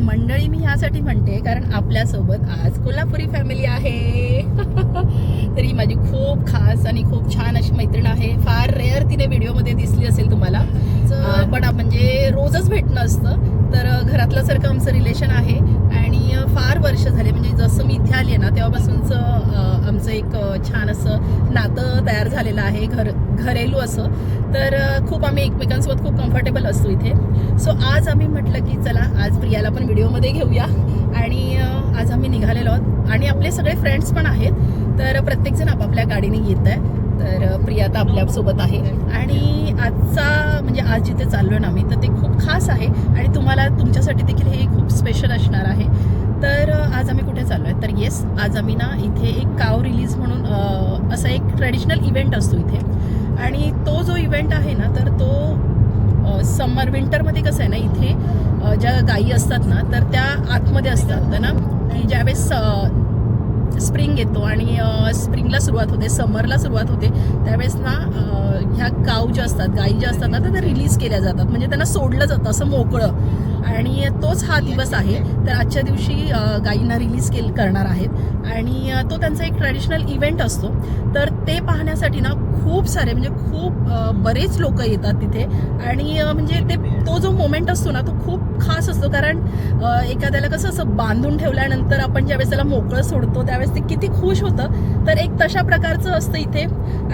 मंडळी मी ह्यासाठी म्हणते कारण आपल्यासोबत आज कोल्हापुरी फॅमिली आहे. तरी माझी खूप खास आणि खूप छान अशी मैत्रीण आहे. फार रेअर तिने व्हिडिओमध्ये दिसली असेल तुम्हाला, पण म्हणजे रोजच भेटणं असतं. तर घरातल्यासारखं आमचं रिलेशन आहे आणि फार वर्ष झाले, म्हणजे जसं मी इथे आली आहे ना तेव्हापासूनचं आमचं एक छान असं नातं तयार झालेलं आहे, घरेलू असं. तर खूप आम्ही एकमेकांसोबत खूप कम्फर्टेबल असतो इथे. सो आज आम्ही म्हटलं की चला आज प्रियाला पण व्हिडिओमध्ये घेऊया आणि आज आम्ही निघालेलो आहोत आणि आपले सगळे फ्रेंड्स पण आहेत. तर प्रत्येकजण आपापल्या गाडीने येत आहे. तर प्रिया आता आपल्यासोबत आहे आणि आजचा म्हणजे आज जिथे चाललो आहे ना आम्ही, तर ते खूप खास आहे आणि तुम्हाला तुमच्यासाठी देखील हे खूप स्पेशल असणार आहे. तर आज आम्ही कुठे चाललो आहे तर येस, आज आम्ही ना इथे एक काव रिलीज म्हणून असा एक ट्रेडिशनल इव्हेंट असतो इथे. आणि तो जो इव्हेंट आहे ना तर तो समर विंटरमध्ये कसं आहे ना, इथे ज्या गायी असतात ना तर त्या आतमध्ये असतात ना. की ज्यावेळेस स्प्रिंग येतो आणि स्प्रिंगला सुरुवात होते, समरला सुरुवात होते, त्यावेळेस ना ह्या काऊ ज्या असतात, गायी ज्या असतात ना त्या रिलीज केल्या जातात, म्हणजे त्यांना सोडलं जातं असं मोकळं. आणि तोच हा दिवस आहे. तर आजच्या दिवशी गायींना रिलीज करणार आहेत आणि तो त्यांचा एक ट्रॅडिशनल इव्हेंट असतो. तर ते पाहण्यासाठी ना खूप सारे म्हणजे खूप बरेच लोक येतात तिथे. आणि म्हणजे तो जो मोमेंट असतो ना तो खूप खास असतो, कारण एखाद्याला कसं असं बांधून ठेवल्यानंतर आपण ज्यावेळेस त्याला मोकळं सोडतो त्यावेळेस ते किती खुश होतं. तर एक तशा प्रकारचं असतं इथे.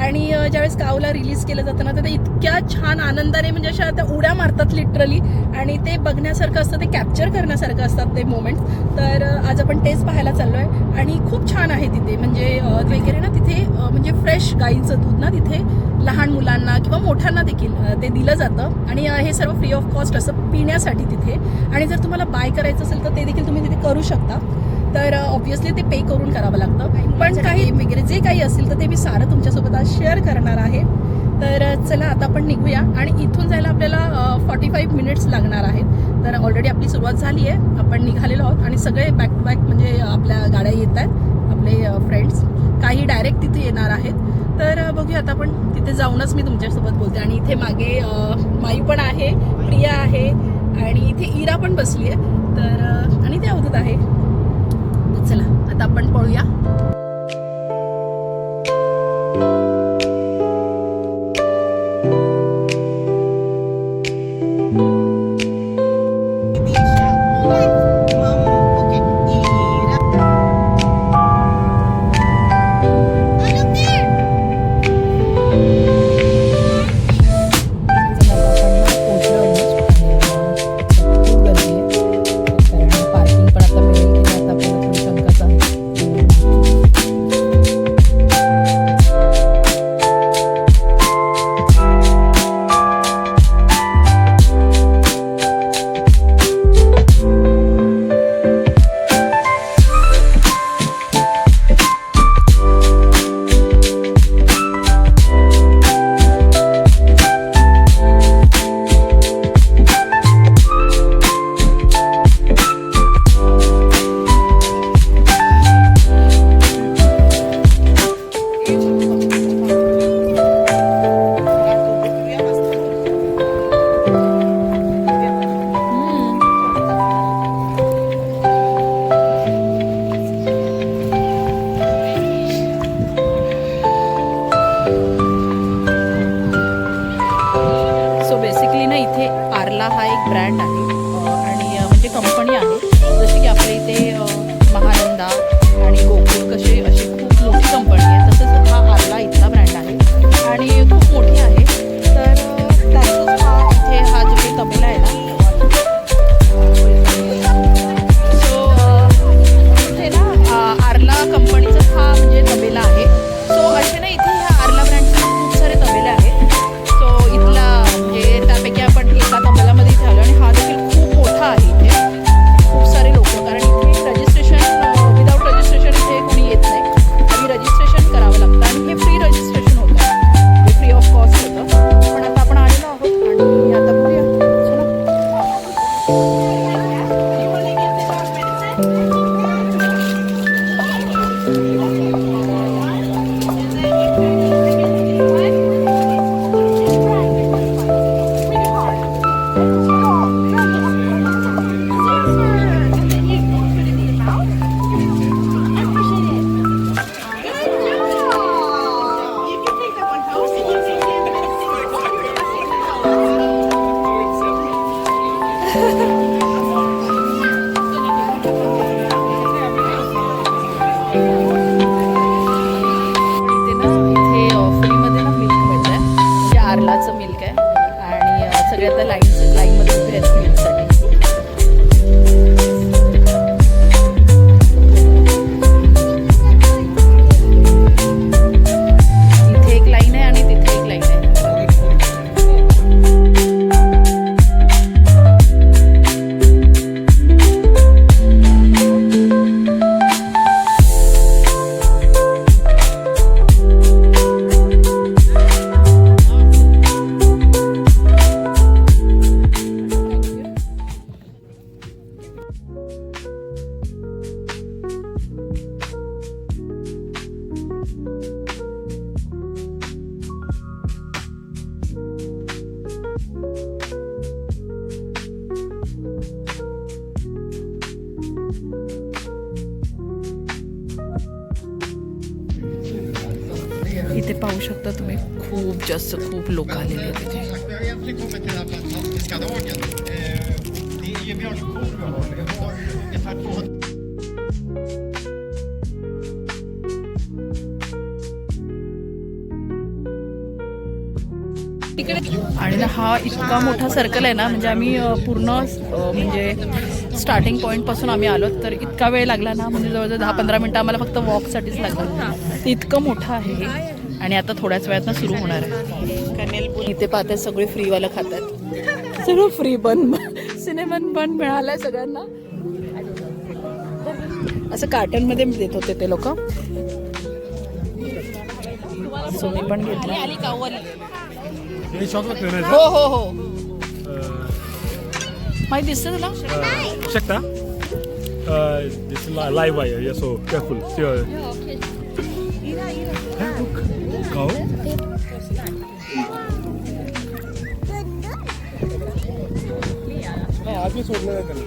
आणि ज्यावेळेस कावला रिलीज केलं जातं ना तर ते इतक्या छान आनंदाने म्हणजे अशा त्या उड्या मारतात लिटरली, आणि ते बघण्यासारखं असतं, ते कॅप्चर करण्यासारखं असतात ते मोमेंट्स. तर आज आपण तेच पाहायला चाललो आहे आणि खूप छान आहे तिथे. म्हणजे वगैरे ना तिथे म्हणजे फ्रेश गाईचं दूध ना तिथे लहान मुलांना किंवा मोठ्यांना देखील ते दिलं जातं आणि हे सर्व फ्री ऑफ कॉस्ट असं पिण्यासाठी तिथे. आणि जर तुम्हाला बाय करायचं असेल तर ते देखील तुम्ही तिथे करू शकता. तर ऑब्व्हियसली ते पे करून करावं लागतं. पण काही वगैरे जे काही असेल तर ते मी सारं तुमच्यासोबत आज शेअर करणार आहे. तर चला आता आपण निघूया आणि इथून जायला आपल्याला 45 मिनिट्स लागणार आहेत. तर ऑलरेडी आपली सुरुवात झाली आहे, आपण निघालेलो आहोत आणि सगळे बॅक टू बॅक म्हणजे आपल्या गाड्या येत आहेत, आपले फ्रेंड्स. काही डायरेक्ट तिथे येणार आहेत. तर बघूया आता आपण तिथे जाऊनच मी तुमच्यासोबत बोलते. आणि इथे मागे माई पण आहे, प्रिया आहे आणि इथे इरा पण बसली आहे. तर आणि ते अवधूत आहे. तर चला आता आपण पळूया. इथे पाहू शकता तुम्ही खूप जास्त खूप लोक आलेले आहेत इथे. Äntligen kommit till den här fantastiska dagen. Det är ju mjölkkor vi har. Vi har ungefär 200. आणि ना हा इतका मोठा सर्कल आहे ना, म्हणजे आम्ही पूर्ण म्हणजे स्टार्टिंग पॉईंटपासून आम्ही आलो तर इतका वेळ लागला ना, म्हणजे जवळजवळ 10-15 मिनटं आम्हाला फक्त वॉकसाठीच लागलं. इतकं मोठं आहे हे. आणि आता थोड्याच वेळात ना सुरू होणार आहे. इथे पाहते सगळे फ्रीवालं खातात, सगळं फ्री बन सिनेमन बन मिळालंय सगळ्यांना. असं कार्टनमध्ये देत होते ते लोक. सो मी पण घेतलं. हो हो हो माहिती दिसतं तुला? Ursäkta? This is live wire, yeah, so careful. Hey, look. Go. नाही आधी सोडलं नाही त्याला.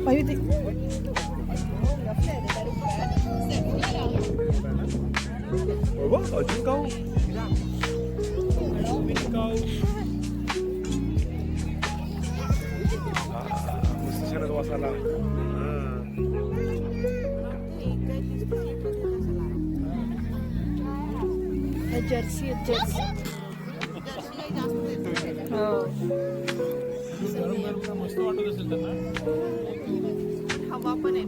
माहिती अजून गाव मस्त छान वासाला. जर्सी जर्सी हो मस्त वाटत असेल त्यांना. हवा पण आहे.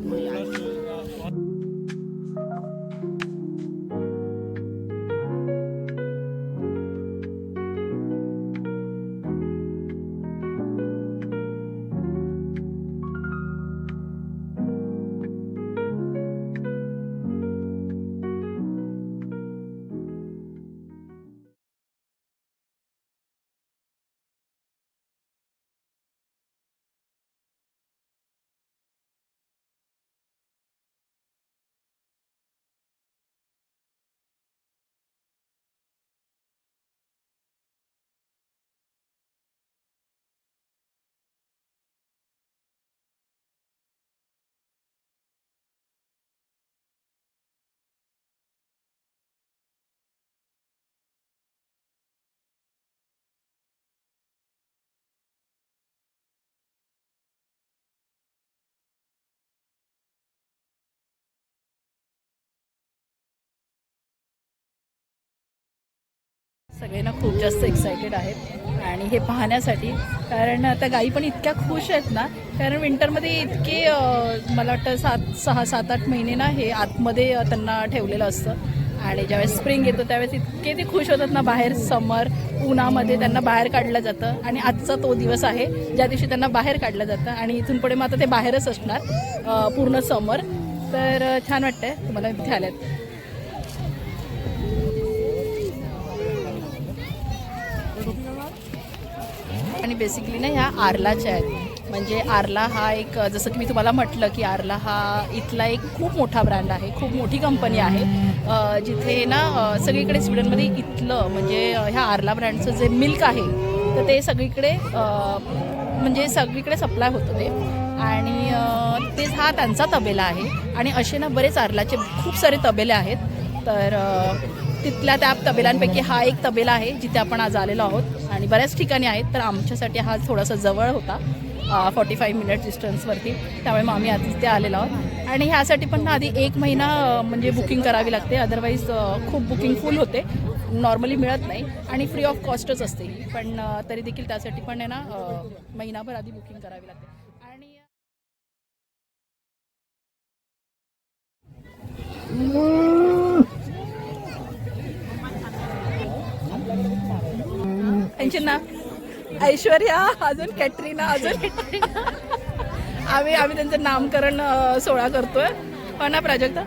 सगळे खूप जास्त एक्सायटेड आहेत आणि हे पाहण्यासाठी. कारण आता गाई पण इतक्या खुश आहेत ना, कारण विंटरमध्ये इतके मला वाटतं 6-7-8 महिने ना हे आतमध्ये त्यांना ठेवलेलं असतं. आणि ज्यावेळेस स्प्रिंग येतो त्यावेळेस इतके ते खुश होतात ना. बाहेर समर उन्हामध्ये त्यांना बाहेर काढलं जातं आणि आजचा तो दिवस आहे ज्या दिवशी त्यांना बाहेर काढलं जातं. आणि इथून पुढे मग आता ते बाहेरच असणार पूर्ण समर. तर छान वाटतंय तुम्हाला इथे आल्यात. आणि बेसिकली ना ह्या आर्लाच्या आहेत. म्हणजे आर्ला हा एक, जसं की मी तुम्हाला म्हटलं की आर्ला हा इथला एक खूप मोठा ब्रँड आहे, खूप मोठी कंपनी आहे. जिथे ना सगळीकडे स्वीडनमध्ये इथलं म्हणजे ह्या आर्ला ब्रँडचं जे मिल्क आहे तर ते सगळीकडे म्हणजे सगळीकडे सप्लाय होतं ते. आणि तेच हा त्यांचा तबेला आहे. आणि असे ना बरेच आर्लाचे खूप सारे तबेले आहेत. तर तिथल्या त्या तबेल्यांपैकी हा एक तबेला आहे जिथे आपण आज आलेलो आहोत. आणि बऱ्याच ठिकाणी आहेत, तर आमच्यासाठी हा थोडासा जवळ होता, 45 मिनिट डिस्टन्सवरती. त्यामुळे मग आम्ही आज तिथे आलेलो आहोत. आणि ह्यासाठी पण आधी 1 महिना म्हणजे बुकिंग करावी लागते, अदरवाईज खूप बुकिंग फुल होते, नॉर्मली मिळत नाही. आणि फ्री ऑफ कॉस्टच असते, पण तरी देखील त्यासाठी पण आहे ना महिनाभर आधी बुकिंग करावी लागते. आणि त्यांचे नाव ऐश्वर्या, अजून कॅटरीना, अजून आम्ही त्यांचं नामकरण सोहळा करतोय. हो ना प्राजक्ता.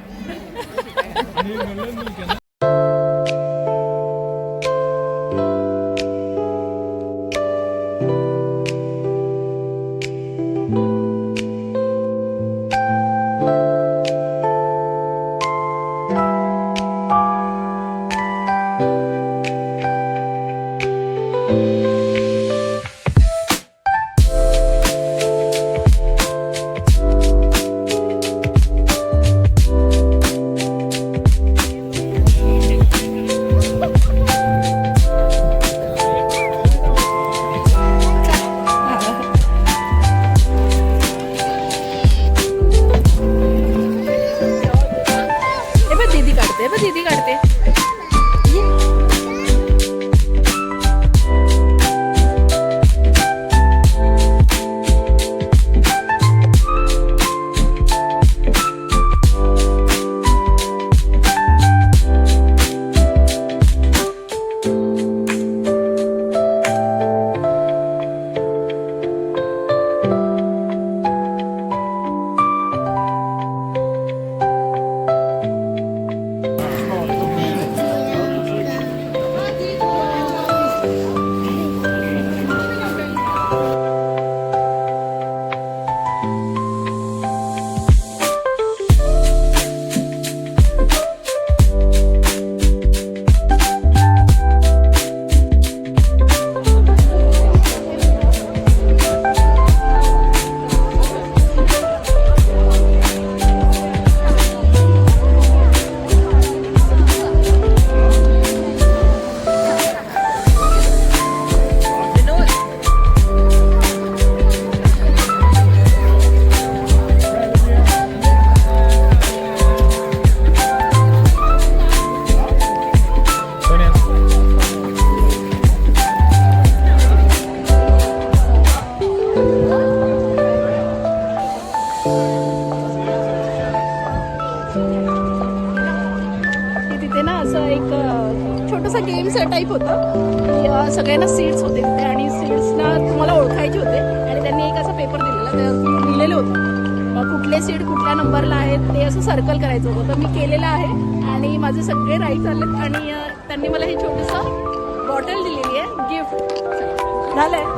दीदी काढते. गेमचं टाईप होतं. सगळ्यांना सीट्स होते तिथे आणि सीट्सना तुम्हाला ओळखायचे होते आणि त्यांनी एक असा पेपर दिलेला, त्यात लिहिलेलं होतं कुठले सीट कुठल्या नंबरला आहेत ते असं सर्कल करायचं होतं. तर मी केलेलं आहे आणि माझे सगळे राईट झालेत आणि त्यांनी मला हे छोटंसं बॉटल दिलेली आहे गिफ्ट. झालंय.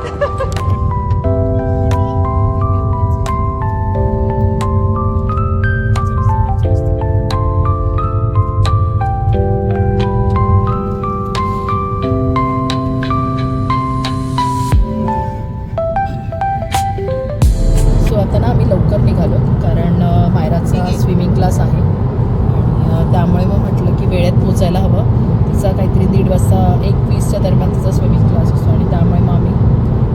आता ना आम्ही लवकर निघालो कारण मायराचा स्विमिंग क्लास आहे आणि त्यामुळे मग म्हटलं की वेळेत पोचायला हवं. तिचा काहीतरी 1:30 वाजता 1:20च्या दरम्यान तिचा स्विमिंग क्लास असतो आणि त्यामुळे मग आम्ही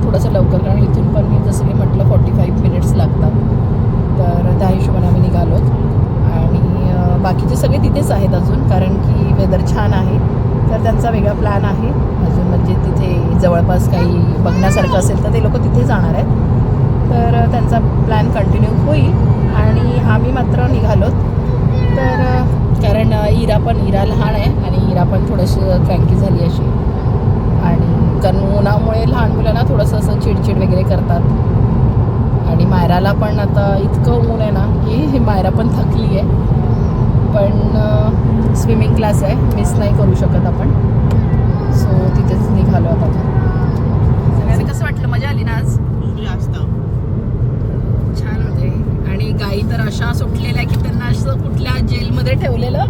थोडंसं लवकर, कारण इथून पण मी जसं की म्हटलं 45 मिनिट्स लागतात, तर त्या हिशोबाने आम्ही निघालोत. आणि बाकीचे सगळे तिथेच आहेत अजून, कारण की वेदर छान आहे तर त्यांचा वेगळा प्लॅन आहे अजून. म्हणजे तिथे जवळपास काही बघण्यासारखं असेल तर ते लोक तिथे जाणार आहेत, तर त्यांचा प्लॅन कंटिन्यू होईल आणि आम्ही मात्र निघालोत. तर कारण इरा लहान आहे आणि इरा पण थोडीशी क्रँकी झाली अशी, आणि कारण उन्हामुळे लहान मुलांना थोडंसं असं चिडचिड वगैरे करतात. आणि मायराला पण आता इतकं ऊन आहे ना की मायरा पण थकली आहे, पण स्विमिंग क्लास आहे, मिस नाही करू शकत आपण. सो तिथेच निघालो आता. सगळ्यांना कसं वाटलं? मजा आली ना आज? जास्त छान होते. आणि गायी तर अशा सुटलेल्या की त्यांना असं कुठल्या जेलमध्ये ठेवलेलं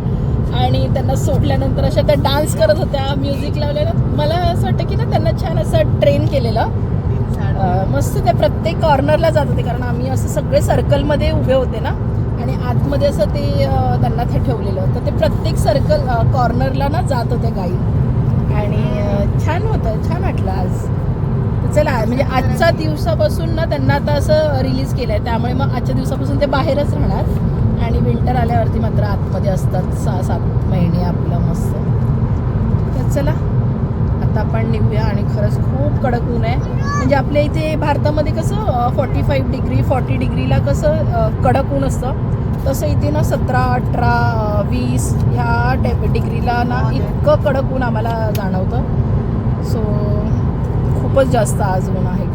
आणि त्यांना सोडल्यानंतर अशा त्या डान्स करत होत्या, म्युझिक लावलेलं. मला असं वाटतं की ना त्यांना छान असं ट्रेन केलेलं, मस्त. ते प्रत्येक कॉर्नरला जात होते कारण आम्ही असं सगळे सर्कलमध्ये उभे होते ना आणि आतमध्ये असं ते त्यांना ते ठेवलेलं, तर ते प्रत्येक सर्कल कॉर्नरला ना जात होत्या गायी आणि छान होतं, छान वाटलं आज. चला, म्हणजे आजच्या दिवसापासून ना त्यांना आता असं रिलीज केलं आहे, त्यामुळे मग आजच्या दिवसापासून ते बाहेरच राहणार आणि विंटर आल्यावरती मात्र आतमध्ये असतात 6-7 महिने आपलं मस्त. तर चला आता आपण निघूया. आणि खरंच खूप कडक ऊन आहे. म्हणजे आपल्या इथे भारतामध्ये कसं 45 डिग्री 40 डिग्रीला कसं कडक ऊन असतं, तसं इथे ना 17, 18, 20 ह्या डिग्रीला ना इतकं कडक ऊन आम्हाला जाणवतं. सो खूपच जास्त आज ऊन आहे.